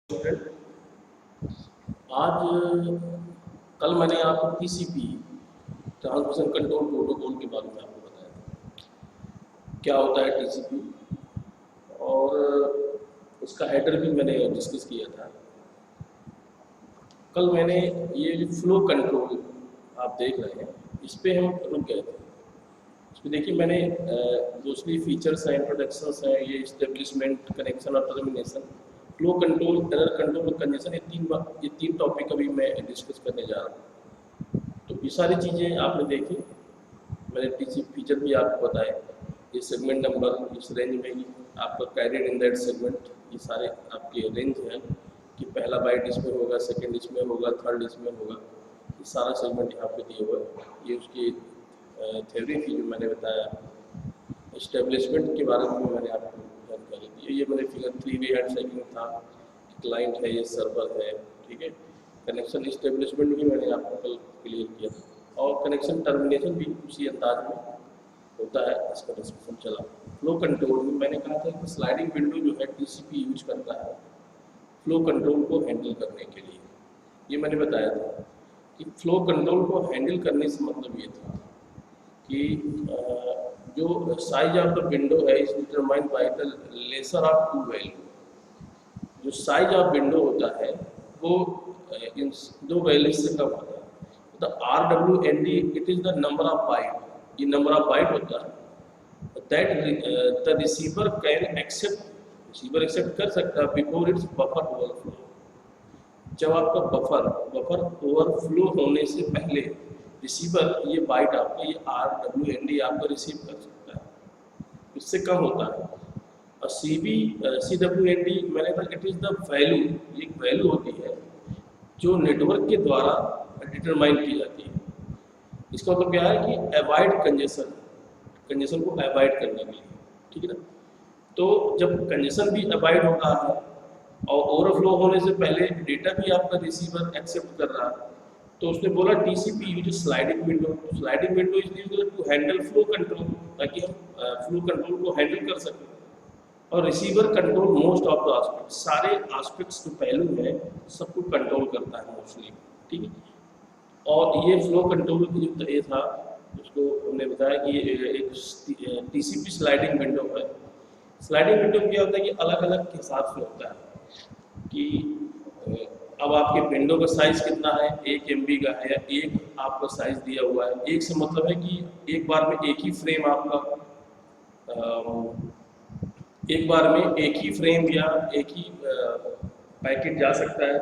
Student, आज कल मैंने आपको टीसीपी ट्रांसमिशन कंट्रोल प्रोटोकॉल के बारे में आपको बताया क्या होता है टीसीपी, और उसका हेडर भी मैंने डिस्कस किया था। कल मैंने ये जो फ्लो कंट्रोल आप देख रहे हैं इस पे हम रुक गए थे। इसमें देखिए मैंने मोस्टली फीचर्स हैं, इंट्रोडक्शंस हैं, ये इस्टेब्लिशमेंट, कनेक्शन और termination, flow control, error control और कंजेशन, ये तीन टॉपिक अभी मैं डिस्कस करने जा रहा हूँ। तो ये सारी चीज़ें आपने देखी, मैंने टीसीपी फीचर भी आपको बताए, ये सेगमेंट नंबर इस रेंज में ही आपका कैरियर इन दैट सेगमेंट, ये सारे आपके रेंज हैं कि पहला बाइट इसमें होगा, सेकंड इसमें होगा, थर्ड इसमें होगा, ये सारा सेगमेंट यहाँ पे दिए हुआ है। ये उसकी थ्योरी थी जो मैंने बताया। इस्टेब्लिशमेंट के बारे में मैंने आपको जानकारी दी। ये मैंने फिगर 3 वे हैंड शेकिंग था, क्लाइंट है, ये सर्वर है, ठीक है। कनेक्शन इस्टेब्लिशमेंट भी मैंने आपको कल क्लियर किया था, और कनेक्शन टर्मिनेशन भी उसी अंदाज में होता है, इसका डिस्कशन चला। फ्लो कंट्रोल में मैंने कहा था कि स्लाइडिंग विंडो जो है टीसीपी यूज करता है फ्लो कंट्रोल को हैंडल करने के लिए। ये मैंने बताया था कि फ्लो कंट्रोल को हैंडल करने से मतलब ये था कि जो साइज ऑफ द विंडो है is determined by the lesser of two value. जो साइज ऑफ विंडो होता है वो इन दो वैल्यू से कम होता है। The RWND it is the number of byte, ये नंबर ऑफ बाइट होता है that the receiver can accept, receiver accept कर सकता है बिफोर इट्स बफर ओवरफ्लो। जब आपका बफर ओवरफ्लो होने से पहले रिसीवर ये बाइट आपका, ये RWND आपका रिसीव कर सकता है, इससे कम होता है। और CWND मैंने कहा इट इज़ द वैल्यू, एक वैल्यू होती है जो नेटवर्क के द्वारा डिटरमाइन की जाती है। इसका मतलब क्या है कि अवॉइड कंजेशन, कंजेशन को अवॉइड करने के लिए, ठीक है ना। तो जब कंजेशन भी अवॉइड हो रहा है और ओवरफ्लो होने से पहले डेटा भी आपका रिसीवर एक्सेप्ट कर रहा है, तो उसने बोला TCP use sliding window. Sliding window is used to handle flow control, ताकि हम फ्लो कंट्रोल को हैंडल कर सकें। और receiver control most of the aspect, सारे एस्पेक्ट्स जो पहलू हैं सबको कंट्रोल करता है मोस्टली, ठीक है। और ये फ्लो कंट्रोल जो ये था उसको हमने बताया कि एक टीसीपी स्लाइडिंग विंडो है। स्लाइडिंग विंडो में क्या होता है कि अलग अलग के हिसाब से होता है कि अब आपके विंडो का साइज कितना है, 1 MB का है या एक आपका साइज दिया हुआ है। एक से मतलब है कि एक बार में एक ही फ्रेम आपका, एक बार में एक ही फ्रेम या एक ही पैकेट जा सकता है,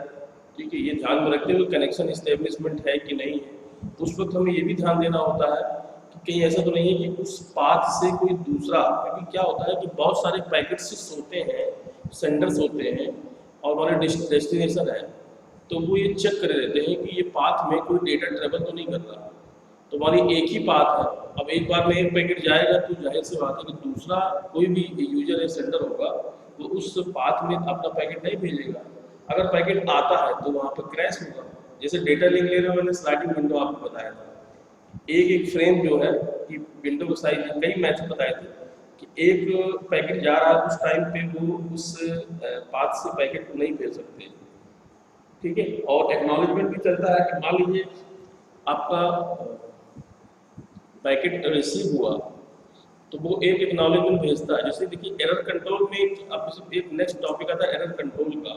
ठीक है। ये ध्यान में रखते हुए कनेक्शन इस्टेब्लिशमेंट है कि नहीं है, उस वक्त हमें ये भी ध्यान देना होता है कि कहीं ऐसा तो नहीं है कि उस पाथ से कोई दूसरा, क्योंकि क्या होता है कि बहुत सारे पैकेट्स होते हैं, सेंडर्स होते हैं और हमारे डेस्टिनेशन है, तो वो ये चेक कर लेते हैं कि ये पाथ में कोई डेटा ट्रेवल तो नहीं कर रहा। तो हमारी एक ही पाथ है, अब एक बार में एक पैकेट जाएगा तो जाहिर सी बात है कि दूसरा कोई भी यूजर या सेंडर होगा वो उस पाथ में अपना पैकेट नहीं भेजेगा। अगर पैकेट आता है तो वहाँ पर क्रैश होगा। जैसे डेटा लिंक ले रहे हो, मैंने स्लाइडिंग विंडो आपको बताया था, एक एक फ्रेम जो है कि विंडो का साइज, कई मैथड बताए थे कि एक पैकेट जा रहा है उस टाइम पे वो उस पाथ से पैकेट को नहीं भेज सकते, ठीक है। और एक्नॉलेजमेंट भी चलता है कि मान लीजिए आपका पैकेट रिसीव हुआ तो वो एक एक्नॉलेजमेंट भेजता है। जैसे देखिए एरर कंट्रोल में अब एक नेक्स्ट टॉपिक आता है एरर कंट्रोल का,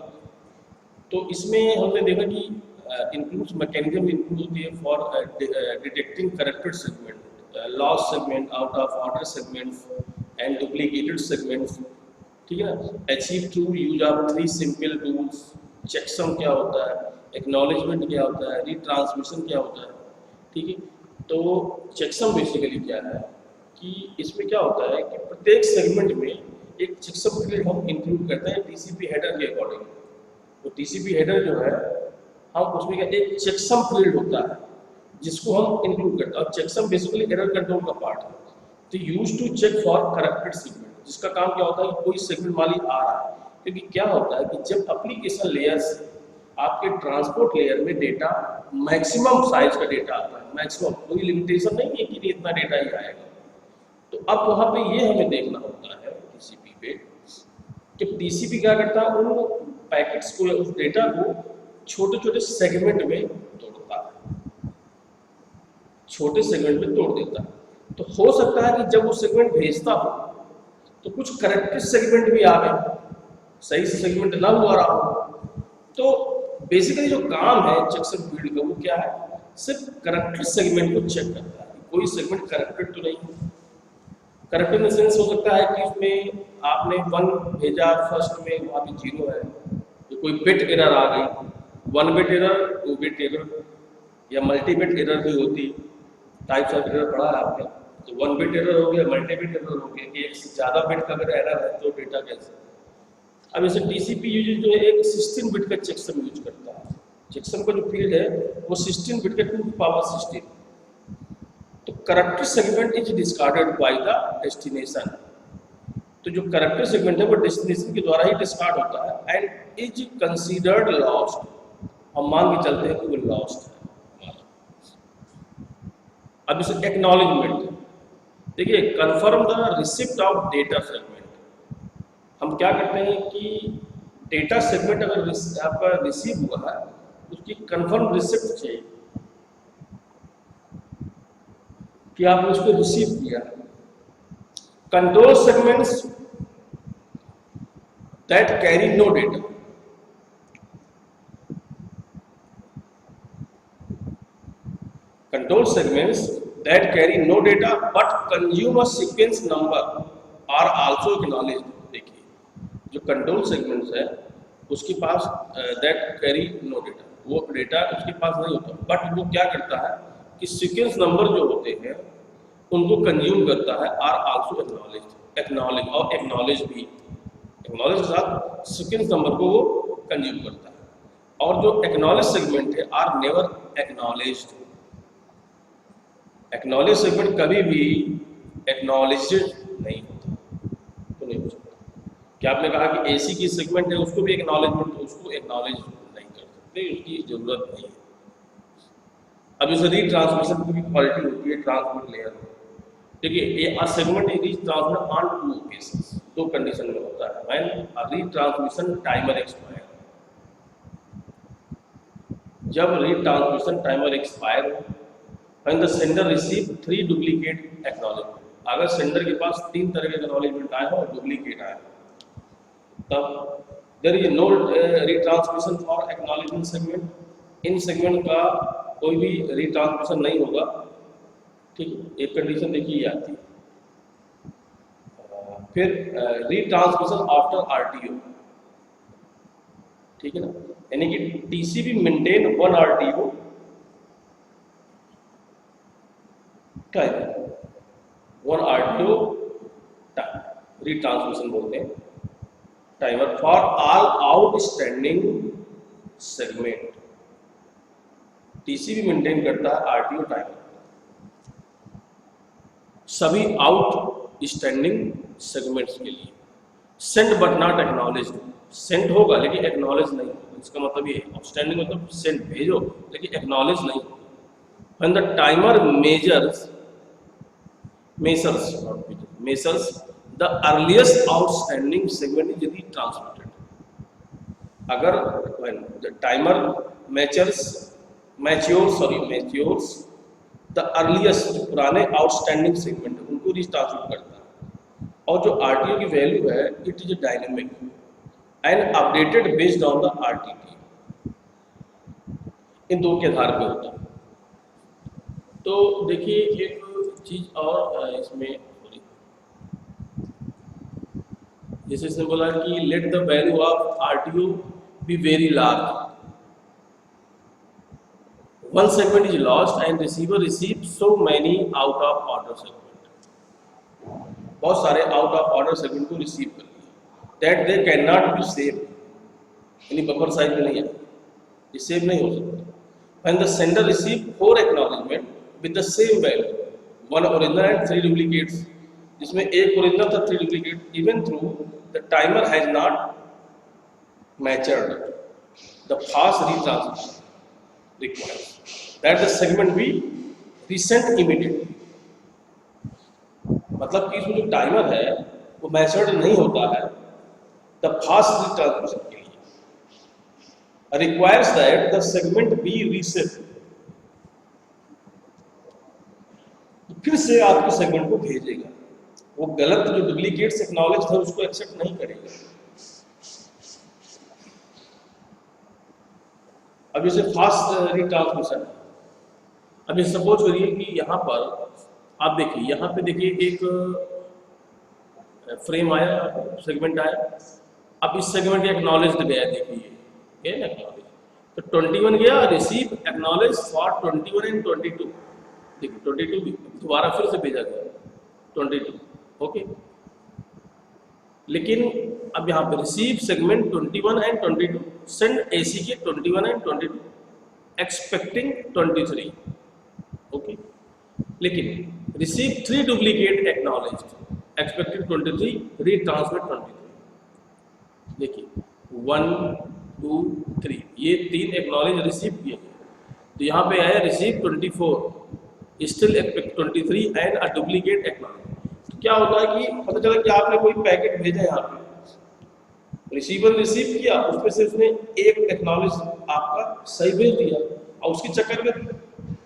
तो इसमें हमने देखा कि इंक्लूड्स मैकेनिज्म इंक्लूड होती है for detecting corrected segment, lost segment, out of order segment and duplicated segments, ठीक है ना। Achieve through use of 3 simple tools. Checksum क्या होता है, एक्नॉलेजमेंट क्या होता है, रिट्रांसमिशन क्या होता है, ठीक है। तो चेकसम बेसिकली क्या है कि इसमें क्या होता है कि प्रत्येक सेगमेंट में एक चेकसम फील्ड हम इंक्लूड करते हैं टीसीपी हेडर के अकॉर्डिंग। तो टीसीपी हेडर जो है हम उसमें क्या एक चेकसम फील्ड होता है जिसको हम इंक्लूड करते हैं, और चेकसम बेसिकली एरर कंट्रोल का पार्ट है। तो use to check for corrected segment, जिसका काम क्या होता है कि कोई सेगमेंट वाली आ रहा है, क्योंकि क्या होता है कि जब एप्लीकेशन लेयर से आपके ट्रांसपोर्ट लेयर में डेटा मैक्सिमम साइज का डेटा आता है, मैक्सिमम, कोई लिमिटेशन नहीं है कि इतना डेटा ही आएगा। तो अब वहाँ पे ये हमें देखना होता है टीसीपी पे कि टीसीपी क्या करता है, उन पैकेट्स को या उस डेटा को छोटे छोटे सेगमेंट में तोड़ता है, छोटे सेगमेंट में तोड़ देता है। तो हो सकता है कि जब वो सेगमेंट भेजता हो तो कुछ करेक्टेड सेगमेंट भी आ गए, सही से सेगमेंट ना हुआ रहा हो। तो बेसिकली जो काम है चेकसम फील्ड का वो क्या है, सिर्फ करेक्टेड सेगमेंट को चेक करता है, कोई सेगमेंट करेक्टेड तो नहीं है। करेक्टेड इन सेंस हो सकता है कि उसमें आपने 1 भेजा फर्स्ट में, वहाँ पे 0 है, तो कोई बिट एरर आ गई, 1 बिट एरर, 2 बिट एरर या मल्टी बिट एरर भी होती, टाइप्स ऑफ एरर पढ़ा है आपने। तो 1 बिट एरर हो गया, मल्टी बिट एरर हो गया कि एक से ज़्यादा बिट का अगर एरर है तो डेटा कैसे। अब जैसे टीसीपी यूज जो है एक 16 बिट का चेकसम यूज करता है। चेकसम का जो फील्ड है वो 16 बिट का 2^16। तो corrected segment is discarded by the destination. तो जो करेक्टेड सेगमेंट है वो डेस्टिनेशन के द्वारा ही डिस्कार्ड होता है एंड इज कंसीडर्ड लॉस्ट। हम मान के चलते हैं कि वो लॉस्ट है। अब इसे एक्नॉलेजमेंट, देखिए confirm the receipt of data segment. हम क्या करते हैं कि डेटा सेगमेंट अगर आपका रिसीव हुआ है उसकी कंफर्म रिसिप्ट चाहिए कि आपने उसको रिसीव किया। Control segments that carry no data, control segments that carry no data but consume a sequence number are also acknowledged. देखिए जो कंट्रोल सेगमेंट्स है उसके पास दैट कैरी नो डेटा, वो डेटा उसके पास नहीं होता, बट वो क्या करता है कि सीक्वेंस नंबर जो होते हैं उनको कंज्यूम करता है, आर आल्सो एक्नॉलेज्ड। एक्नॉलेज और एक्नॉलेज भी, एक्नॉलेज के साथ सीक्वेंस नंबर को वो कंज्यूम करता है। और जो एक्नॉलेज सेगमेंट है are never acknowledged. Acknowledge segment कभी भी एक्नॉलेज्ड नहीं होता, तो नहीं हो सकता। क्या आपने कहा कि एसी की सेगमेंट है उसको भी एक्नॉलेजमेंट, उसको एक्नॉलेज नहीं कर सकते, उसकी जरूरत नहीं है। अब जैसे रीट्रांसमिशन की भी क्वालिटी होती है, ट्रांसमिट लेयर। देखिए ये segment is transmit on 2 cases, 2 condition में होता है। When a retransmission timer expire, जब रीट्रांसमिशन टाइमर एक्सपायर हो, when the sender receive 3 duplicate acknowledgement. अगर सेंडर के पास 3 तरह के एक्नॉलेजमेंट आए हो और डुप्लीकेट आए तब there is no retransmission for acknowledgement segment. इन सेगमेंट का कोई भी रीट्रांसमिशन नहीं होगा। ठीक है, एक कंडीशन देखिए ये आती है। फिर रीट्रांसमिशन आफ्टर आरटीओ, ठीक है ना, यानी कि TCP maintain 1 RTO time, 1 RTO retransmission बोलते हैं timer for all outstanding segment. TCP maintain करता है आरटीओ टाइमर सभी आउट स्टैंडिंग सेगमेंट्स के लिए। Sent but not acknowledged, sent होगा लेकिन एक्नॉलेज नहीं होगा। इसका मतलब ये है आउटस्टैंडिंग मतलब सेंट भेजो लेकिन एक्नॉलेज नहीं होगा। When the timer measures the earliest outstanding segment is retransmitted। अगर when the timer matures the earliest, जो पुराने आउटस्टैंडिंग सेगमेंट है उनको रिट्रांसमिट करता है। और जो आरटीओ की वैल्यू है it is dynamic and updated based on the RTT. इन दो के आधार पे होता है। तो देखिए एक चीज और इसमें थोड़ी, जैसे इसने बोला कि let the value of RTO be very large, one segment is lost and receiver receives so many out of order segment। बहुत सारे आउट ऑफ ऑर्डर सेगमेंट को रिसीव कर लिया that they can not be save, यानी buffer size में नहीं है, ये सेव नहीं हो सकता। When the sender receive 4 acknowledgement with the same value, 1 original and 3 duplicates, जिसमें एक ओरिजिनल था 3 duplicate, even through the timer has not matured the fast retransmission requires that the segment be resent immediately। मतलब कि इसमें जो timer है वो मैचर्ड नहीं होता है द फास्ट रीट्रांसमिशन के लिए, requires that the segment be reset, फिर से आपके सेगमेंट को भेजेगा, वो गलत जो डुप्लीकेट्स एक्नॉलेज था उसको एक्सेप्ट नहीं करेगा। अब जैसे फास्ट रिट्रांसमिशन है, अब ये सपोज करिए कि यहाँ पर आप देखिए, यहाँ पे देखिए एक फ्रेम आया, सेगमेंट आया, अब इस सेगमेंट का एक्नॉलेज गया, देखिए ये एक्नॉलेज, तो 21 गया, रिसीव एक्नॉलेज फॉर 21 एंड 22, देखिए 22 भी दोबारा फिर से भेजा गया 22, ओके। लेकिन अब यहाँ पे receive segment 21 and 22, send AC के 21 एंड 22, एक्सपेक्टिंग 23, ओके। लेकिन receive 3 duplicate acknowledged, expected 23, retransmit 23, देखिए 1 2 3, ये 3 एक्नॉलेज रिसीव किए गए, तो यहाँ पे आया receive 24, still expect 23 and a duplicate acknowledge. तो क्या होता है कि पता चला कि आपने कोई पैकेट भेजा, यहाँ पे रिसीवर रिसीव किया, उसमें से उसने एक एक्नॉलेज आपका सही भेज दिया, और उसके चक्कर में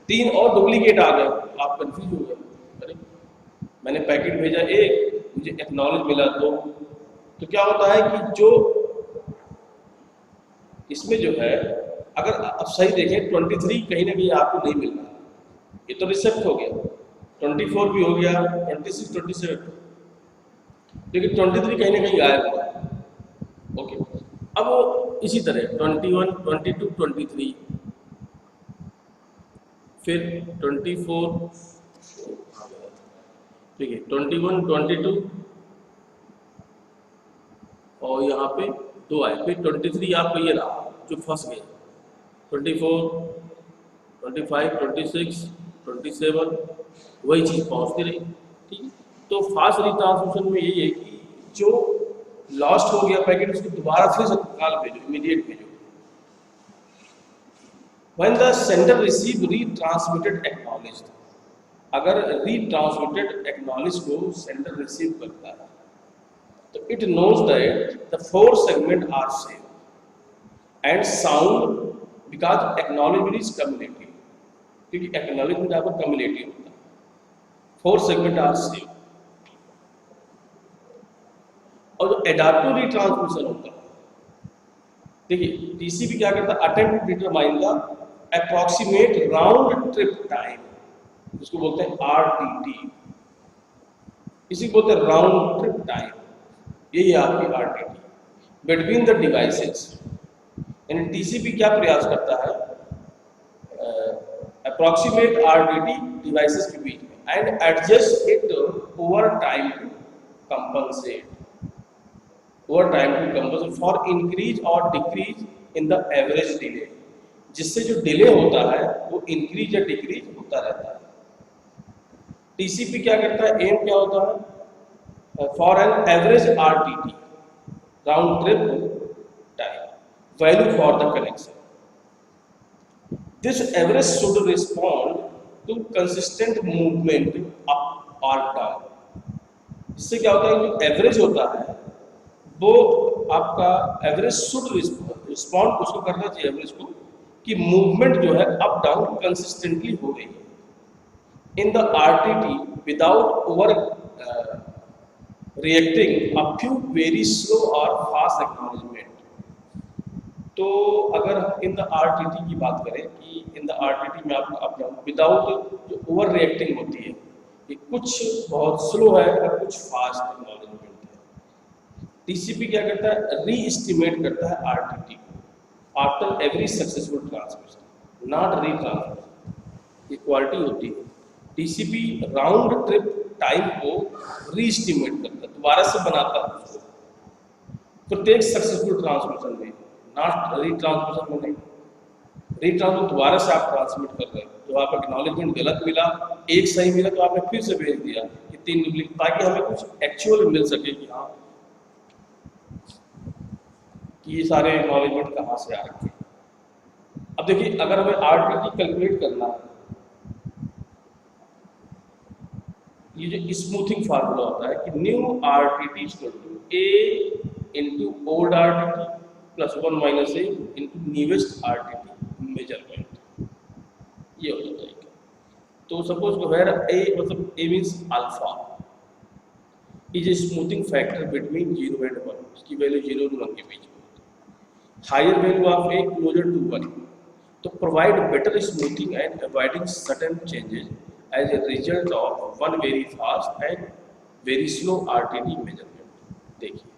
3 और डुप्लीकेट आ गए, आप कंफ्यूज हो गए, अरे मैंने पैकेट भेजा एक, मुझे एक्नॉलेज मिला 2। तो क्या होता है कि जो इसमें जो है, अगर आप सही देखें 23 कहीं ना कहीं आपको नहीं मिल रहा, ये तो रिसेप्ट हो गया, 24 भी हो गया, 26 27, लेकिन 23 कहीं ना कहीं गायब हुआ, ओके। अब वो इसी तरह 21 22 23, फिर 24, ठीक है 21 22, और यहाँ पे 2 आए, फिर 23 आपका ये रहा जो फंस गया, 24 25 26 27, वही चीज़ पहुँचती रही, ठीक है। तो फास्ट रिट्रांसमिशन में यही है कि जो लॉस्ट हो गया पैकेट उसको दोबारा फिर से तत्काल भेजो, इमीडिएट भेजो। When the sender receive retransmitted acknowledged, अगर retransmitted acknowledged को sender receive करता है, तो it knows that the 4 segment are same and sound because acknowledgement is cumulative, क्योंकि acknowledgement आपका cumulative होता है, 4 segment are same। और जो एडाप्टिव रिट्रांसमिशन होता है, देखिए टीसीपी क्या करता है, attempt to determine the approximate round trip time, इसको बोलते हैं आरटीटी, इसी को बोलते हैं राउंड ट्रिप टाइम, यही है आपकी आरटीटी बिटवीन द डिवाइसेस। यानी टीसीपी क्या प्रयास करता है, अप्रॉक्सीमेट आरटीटी डिवाइसेस के बीच में, and adjust it over time to compensate, over time to compensate for increase or decrease in the average delay, जिससे जो डिले होता है वो इंक्रीज या डिक्रीज होता रहता है। टीसीपी क्या करता है, एम क्या होता है, for an average RTT round trip time value for the connection, this average should respond to consistent movement up और डाउन। इससे क्या होता है, जो एवरेज होता है वो आपका एवरेज शुड रिस्पॉन्ड उसको करना चाहिए, एवरेज को, कि मूवमेंट जो है अप डाउन कंसिस्टेंटली हो रही है in the RTT without over reacting a few very slow और फास्ट एक्नॉलेजमेंट। तो अगर इन द आरटीटी की बात करें कि इन द आरटीटी में आपका अप डाउन विदाउट जो ओवर रिएक्टिंग होती है, ये कुछ बहुत स्लो है और कुछ फास्ट एक्नॉलेजमेंट है। टीसीपी क्या करता है, री एस्टिमेट करता है आरटीटी को after every successful transmission, not री ट्रांसमिशन, इक्वालिटी होती है। टीसीपी राउंड ट्रिप टाइम को री एस्टिमेट करता है, दोबारा से बनाता है उसको प्रत्येक सक्सेसफुल ट्रांसमिशन में, नॉट री ट्रांसमिशन में नहीं। री ट्रांसमिशन दोबारा से आप ट्रांसमिट कर रहे हैं, जो आप एक्नॉलेजमेंट गलत मिला, एक सही मिला तो आपने फिर से भेज दिया, ये 3 डुप्लीकेट, ताकि हमें कुछ एक्चुअल मिल सके कि हाँ कि ये सारे एक्नॉलेजमेंट कहाँ से आ रखे हैं। अब देखिए अगर हमें आरटीटी कैलकुलेट करना है, ये जो स्मूथिंग फार्मूला होता है कि new RTT equal to A into old RTT plus 1 minus A into newest RTT measurement, ये हो जाता है। तो सपोज वेयर ए मतलब A means alpha is a smoothing factor between 0 and 1, इसकी वैल्यू 0 और 1 के बीच में। Higher value of A closer to 1 to provide better smoothing and avoiding sudden changes as a result of one very fast and very slow RTT measurement. देखिए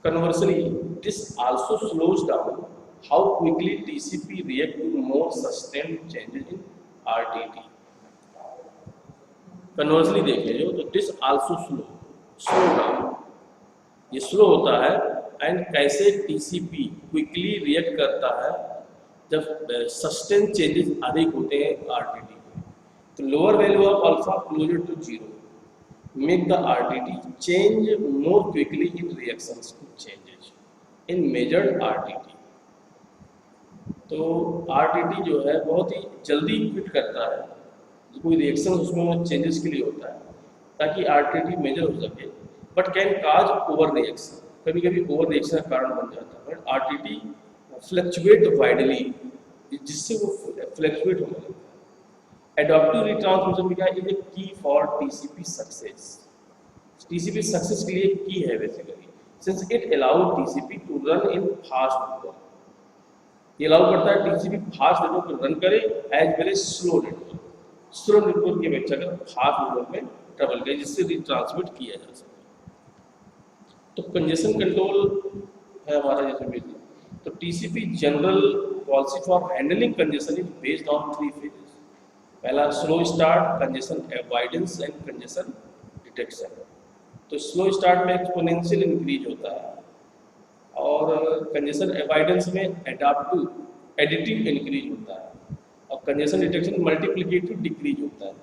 conversely this also slows down how quickly TCP react to more sustained changes in RTT। Conversely देख लीजिए तो this also slow down, ये slow होता है and कैसे TCP quickly react करता है जब सस्टेन चेंजेस अधिक होते हैं आरटीटी में। तो lower value of alpha closure to 0 make the RTT change more quickly in reactions to changes in measured RTT. तो आरटीटी जो है बहुत ही जल्दी क्विट करता है, कोई रिएक्शन उसमें चेंजेस के लिए होता है ताकि आरटीटी मेजर हो सके, but can cause over reaction, कभी कभी ओवर रिएक्शन का कारण बन जाता है। आरटीटी फ्लक्चुएट वाइडली, जिससे वो फ्लक्चुएट होने लगता है। एडॉप्टिव रिट्रांसमिशन भी क्या is a key for TCP success, TCP success के लिए की है basically, since it allow TCP to run in fast network, ये अलाउ करता है टीसीपी फास्ट नेटवर्क को रन करे as well as slow network, slow network की अपेक्षा कर फास्ट नेटवर्क में ट्रेवल करे जिससे रिट्रांसमिट किया जा सके। तो कंजेशन कंट्रोल है हमारा जैसे बेसिक, तो TCP general policy for handling congestion is based on 3 phases. पहला slow start, congestion avoidance and congestion detection. तो स्लो स्टार्ट में एक्सपोनेंशियल इंक्रीज होता है और कंजेशन अवॉइडेंस में एडिटिव इंक्रीज होता है और कंजेशन डिटेक्शन मल्टीप्लिकेटिव डिक्रीज होता है।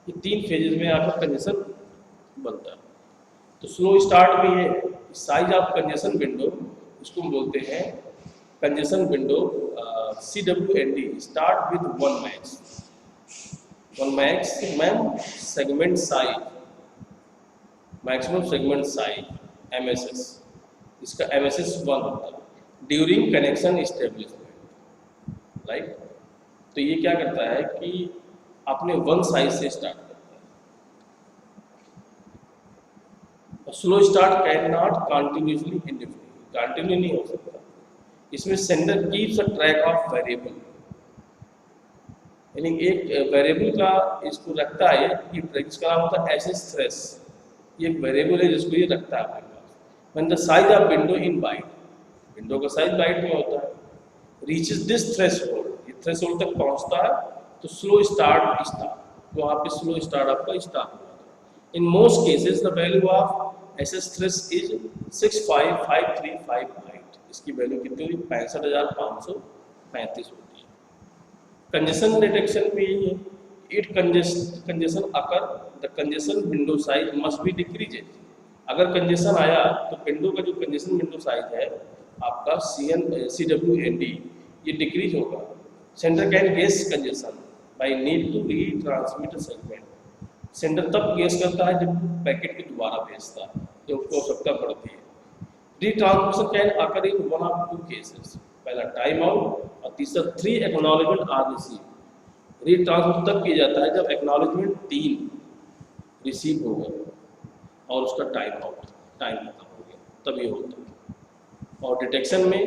ये 3 फेजेस में आपका कंजेशन बनता है। तो स्लो स्टार्ट में ये साइज ऑफ कंजेशन विंडो, इसको बोलते हैं congestion window CWND, start with 1 maximum segment size, maximum segment size MSS, इसका MSS 1 होता है ड्यूरिंग कनेक्शन इस्टेब्लिशमेंट, राइट। तो ये क्या करता है कि अपने 1 साइज से स्टार्ट करता है। Slow start can not continuously इंडेफिनिटली, continue नहीं हो सकता। इसमें sender keeps a track of variable, यानी एक वेरिएबल का इसको रखता है, ये इसका नाम होता है एसएस थ्रेस, ये एक वेरिएबल है जिसको ये रखता है अपने पास। When the size of window in byte, window का साइज बाइट में होता है, रीचेस दिस थ्रेशोल्ड, ये थ्रेशोल्ड तक पहुंचता है तो स्लो स्टार्ट, तो वहाँ पे स्लो स्टार्ट आपका स्टार्ट होगा। In most cases the value of SS thresh is 65535, इसकी वैल्यू कितनी हुई 65,535 होती है। कंजेशन डिटेक्शन भी यही है, it congestion occur the congestion window size must be decreased. अगर कंजेशन आया तो विंडो का जो कंजेशन विंडो साइज है आपका CWND ये डिक्रीज होगा। Sender can guess congestion by need to retransmit segment, sender तब गेस करता है जब पैकेट को दोबारा भेजता है, जब उसको आवश्यकता पड़ती है। Retransmission can occur in 1 of 2 cases, पहला टाइम आउट और तीसरा 3 एक्नॉलेजमेंट आर रिसीव। रीट्रांसमिशन तब किया जाता है जब एक्नॉलेजमेंट 3 रिसीव हो गए और उसका टाइम आउट, टाइम खत्म हो गया, तब ये होता है। और डिटेक्शन में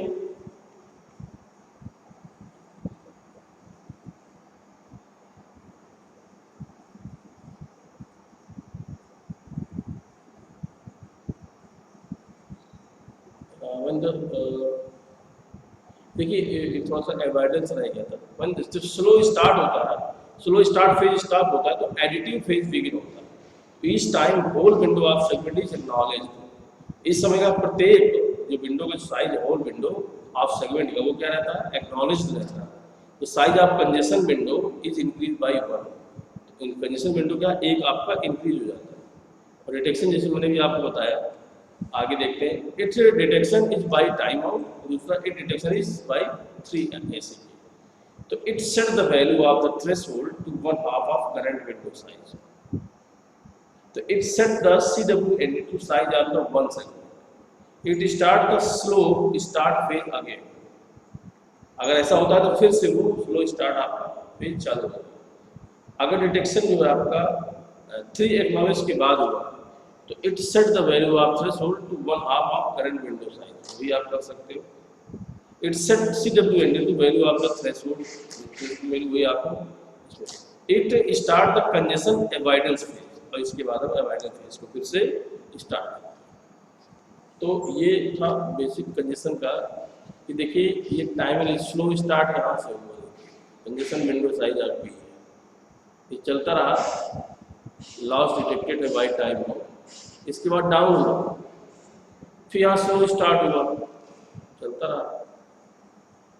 देखिए थोड़ा सा अवॉइडेंस रह गया था। वन जब स्लो स्टार्ट होता है, स्लो स्टार्ट फेज स्टॉप होता है तो एडिटिव फेज बिगिन होता है। तो इस time whole window of segment is acknowledged. इस समय का प्रत्येक जो विंडो का साइज है होल विंडो ऑफ सेगमेंट का वो क्या रहता है, एक्नॉलेज्ड रहता है। तो size of congestion window is increase by 1, तो कंजेशन विंडो का एक आपका इंक्रीज हो जाता है। और डिटेक्शन जैसे मैंने भी आपको बताया, आगे देखते हैं। Its detection is by time out, दूसरा it detection is by 3 ACP। तो it set the value of the threshold to 1/2 of current window size. तो it set the CWND to size of the 1 segment, it start the slow start phase again. अगर ऐसा होता है तो फिर से वो स्लो स्टार्ट आपका फेज चालू होगा। अगर डिटेक्शन जो है आपका 3 एक्नॉलेज के बाद हुआ तो it set the value of threshold to 1/2 of current window size, भी आप कर सकते हो। It set CWND to value of the threshold value, वही आपको it start the congestion avoidance phase, और इसके बाद हम अवॉइडेंस फेज को फिर से स्टार्ट। तो ये था बेसिक कंजेशन का कि देखिए ये टाइम स्लो स्टार्ट यहाँ से हुआ, कंजेशन विंडो साइज आपकी है, ये चलता रहा, लॉस डिटेक्टेड है बाई टाइम में, इसके बाद डाउन हुआ, फिर यहाँ स्लो स्टार्ट हुआ, चलता रहा,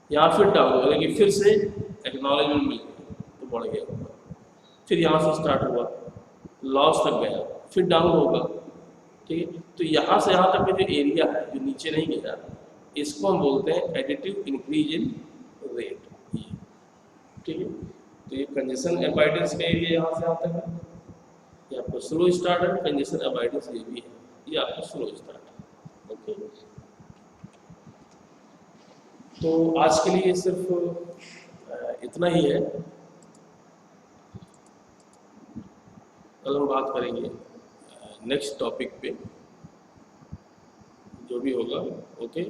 यहाँ फिर डाउन हुआ, लेकिन फिर से एक्नॉलेजमेंट मिल गया तो बढ़ गया, फिर यहाँ से स्टार्ट हुआ, लॉस तक गया, फिर डाउन होगा, ठीक है। तो यहाँ से यहाँ तक का जो एरिया है जो नीचे नहीं गया, इसको हम बोलते हैं एडिटिव इंक्रीज इन रेट, ठीक है। तो ये कंजेशन अवॉइडेंस का एरिया यहाँ से यहाँ तक है, ये आपको स्लो स्टार्ट है, कंजेशन अवॉइडेंस ये भी है, ये आपका स्लो स्टार्ट है, ओके। तो आज के लिए सिर्फ इतना ही है, कल हम बात करेंगे नेक्स्ट टॉपिक पे जो भी होगा, ओके।